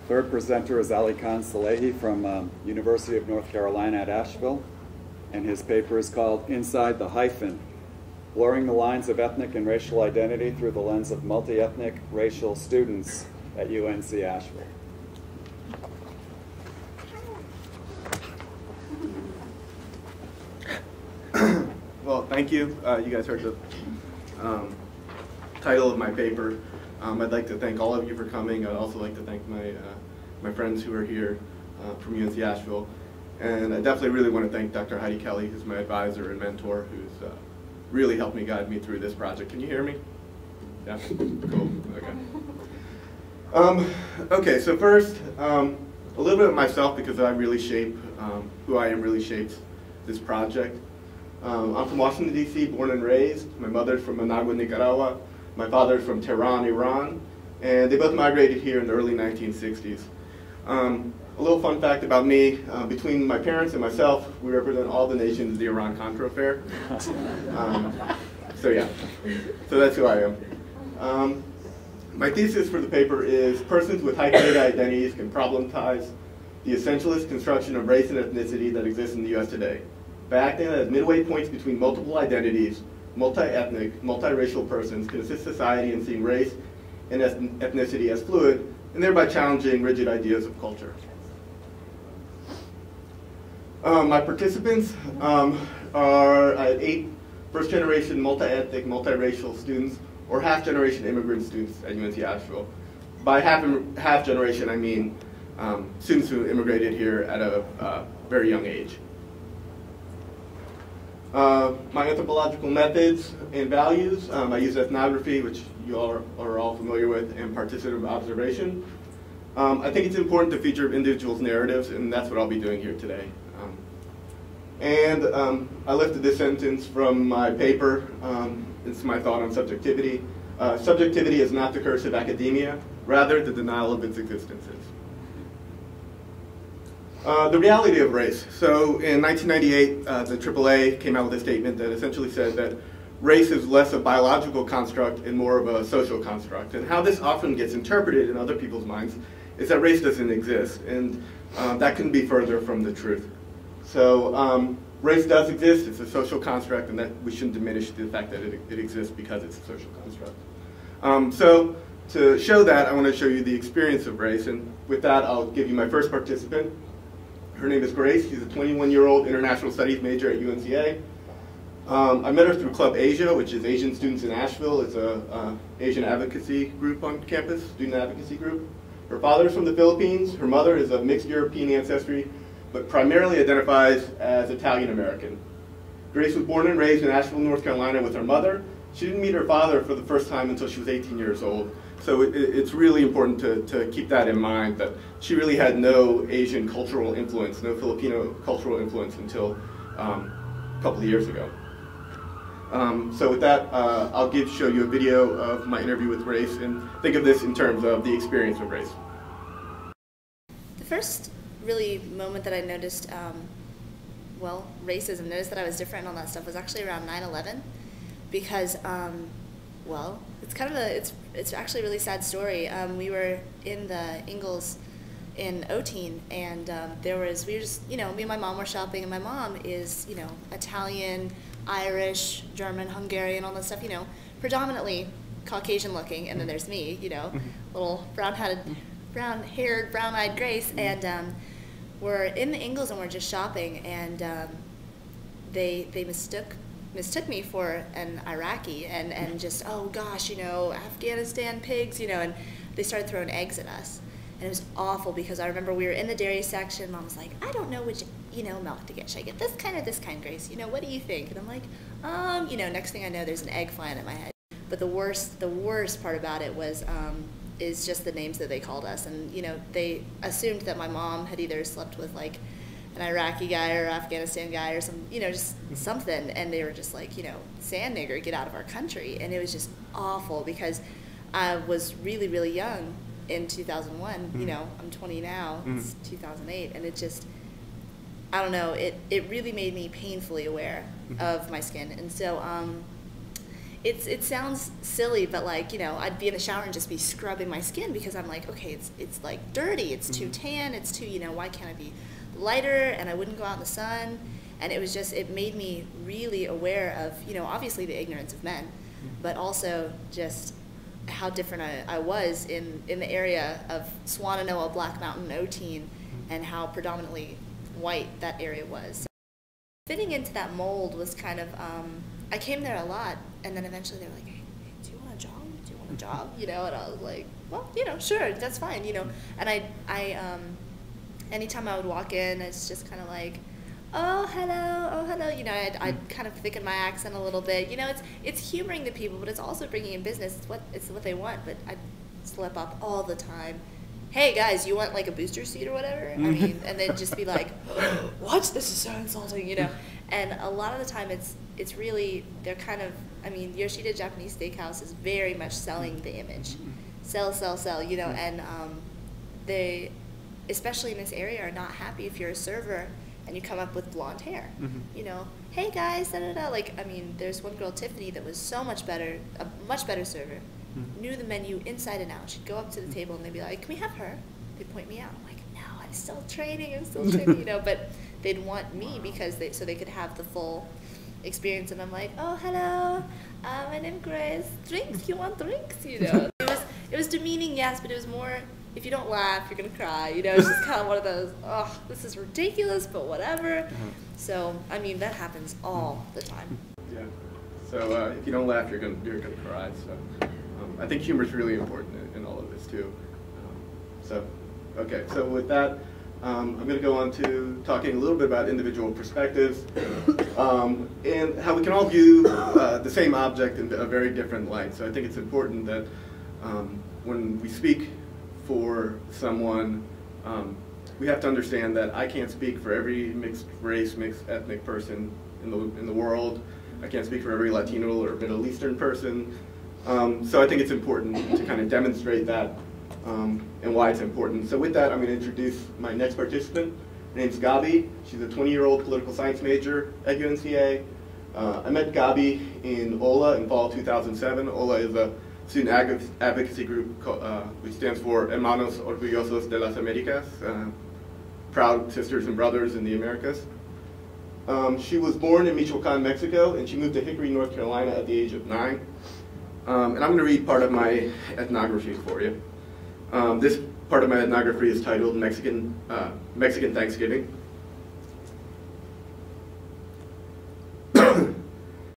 Third presenter is Alikhan Salehi from University of North Carolina at Asheville, and his paper is called Inside the Hyphen, Blurring the Lines of Ethnic and Racial Identity Through the Lens of Multi-Ethnic Racial Students at UNC Asheville. Well, thank you. You guys heard the title of my paper. I'd like to thank all of you for coming. I'd also like to thank my friends who are here from UNC Asheville. And I definitely really want to thank Dr. Heidi Kelly, who's my advisor and mentor, who's really helped me guide me through this project. Can you hear me? Yeah? Cool. Okay. Okay, so first, a little bit of myself, because I really shape, who I am really shapes this project. I'm from Washington, D.C., born and raised. My mother's from Managua, Nicaragua. My father's from Tehran, Iran. And they both migrated here in the early 1960s. A little fun fact about me, between my parents and myself, we represent all the nations of the Iran-Contra affair. So yeah, so that's who I am. My thesis for the paper is persons with hyphenated identities can problematize the essentialist construction of race and ethnicity that exists in the U.S. today, by acting as midway points between multiple identities, multi-ethnic, multiracial persons can assist society in seeing race and ethnicity as fluid, and thereby challenging rigid ideas of culture. My participants are 8 first-generation multi-ethnic, multiracial students, or half-generation immigrant students at UNC Asheville. By half generation, I mean students who immigrated here at a very young age. My anthropological methods and values, I use ethnography, which you all are all familiar with, and participative observation. I think it's important to feature individuals' narratives, and that's what I'll be doing here today. I lifted this sentence from my paper. It's my thought on subjectivity. Subjectivity is not the curse of academia, rather the denial of its existences. The reality of race. So in 1998, the AAA came out with a statement that essentially said that race is less a biological construct and more of a social construct. And how this often gets interpreted in other people's minds is that race doesn't exist, and that couldn't be further from the truth. So race does exist, it's a social construct, and that we shouldn't diminish the fact that it exists because it's a social construct. So to show that, I want to show you the experience of race, and with that I'll give you my first participant. Her name is Grace. She's a 21-year-old international studies major at UNCA. I met her through Club Asia, which is Asian Students in Asheville. It's a Asian advocacy group on campus, student advocacy group. Her father is from the Philippines. Her mother is of mixed European ancestry, but primarily identifies as Italian-American. Grace was born and raised in Asheville, North Carolina with her mother. She didn't meet her father for the first time until she was 18 years old. So it's really important to keep that in mind, that she really had no Asian cultural influence, no Filipino cultural influence until a couple of years ago. So with that, I'll show you a video of my interview with Grace, and think of this in terms of the experience of race. The first really moment that I noticed, well, racism, noticed that I was different and all that stuff, was actually around 9/11, because, well, it's kind of it's actually a really sad story. We were in the Ingalls in Oteen, and we were just, me and my mom were shopping, and my mom is, Italian, Irish, German, Hungarian, all that stuff, predominantly Caucasian looking, and then there's me, little brown-haired, brown-eyed Grace, and we're in the Ingalls and we're just shopping, and they mistook me for an Iraqi, and just, oh gosh, Afghanistan pigs, and they started throwing eggs at us. And it was awful, because I remember we were in the dairy section. Mom was like, I don't know which, milk to get. Should I get this kind or this kind, Grace? What do you think? And I'm like, next thing I know, there's an egg flying at my head. But the worst part about it was, is just the names that they called us. And, they assumed that my mom had either slept with, like, an Iraqi guy or Afghanistan guy or some, just something. And they were just like, sand nigger, get out of our country. And it was just awful, because I was really, really young in 2001, I'm 20 now, it's 2008, and it just, I don't know, it really made me painfully aware of my skin. And so it sounds silly, but like, you know, I'd be in the shower and just be scrubbing my skin because I'm like, okay, it's like dirty, it's too tan, it's too, you know, why can't I be lighter? And I wouldn't go out in the sun. And it was just, it made me really aware of, you know, obviously the ignorance of men, but also just how different I was in the area of Swannanoa, Black Mountain, Oteen, and how predominantly white that area was. So fitting into that mold was kind of, I came there a lot, and then eventually they were like, hey, do you want a job? Do you want a job? You know, and I was like, well, you know, sure, that's fine, you know. And I anytime I would walk in, it's just kind of like, oh, hello, you know, I'd kind of thicken my accent a little bit. You know, it's humoring the people, but it's also bringing in business. It's what they want, but I'd slip up all the time. Hey, guys, you want, like, a booster seat or whatever? I mean, and then just be like, what? This is so insulting, you know? And a lot of the time it's really, they're kind of, I mean, Yoshida Japanese Steakhouse is very much selling the image. Sell, you know, and they, especially in this area, are not happy if you're a server and you come up with blonde hair. You know, hey guys, da-da-da. Like, I mean, there's one girl, Tiffany, that was so much better, a much better server, knew the menu inside and out. She'd go up to the table and they'd be like, can we have her? They'd point me out. I'm like, no, I'm still training, you know, but they'd want me because so they could have the full experience. And I'm like, oh, hello, my name's Grace. Drinks, you want drinks? You know, it was demeaning, yes, but it was more, if you don't laugh, you're going to cry. You know, it's just kind of one of those, oh, this is ridiculous, but whatever. So, I mean, that happens all the time. Yeah. So if you don't laugh, you're gonna cry. So I think humor is really important in all of this too. Okay. So with that, I'm going to go on to talking a little bit about individual perspectives and how we can all view the same object in a very different light. So I think it's important that when we speak for someone, we have to understand that I can't speak for every mixed race, mixed ethnic person in the world. I can't speak for every Latino or Middle Eastern person. So I think it's important to kind of demonstrate that and why it's important. So with that, I'm going to introduce my next participant. Her name's Gabi. She's a 20-year-old political science major at UNCA. I met Gabi in OLA in fall 2007. OLA is a student advocacy group which stands for Hermanos Orgullosos de las Américas, Proud Sisters and Brothers in the Americas. She was born in Michoacan, Mexico, and she moved to Hickory, North Carolina at the age of 9. And I'm going to read part of my ethnography for you. This part of my ethnography is titled Mexican Thanksgiving.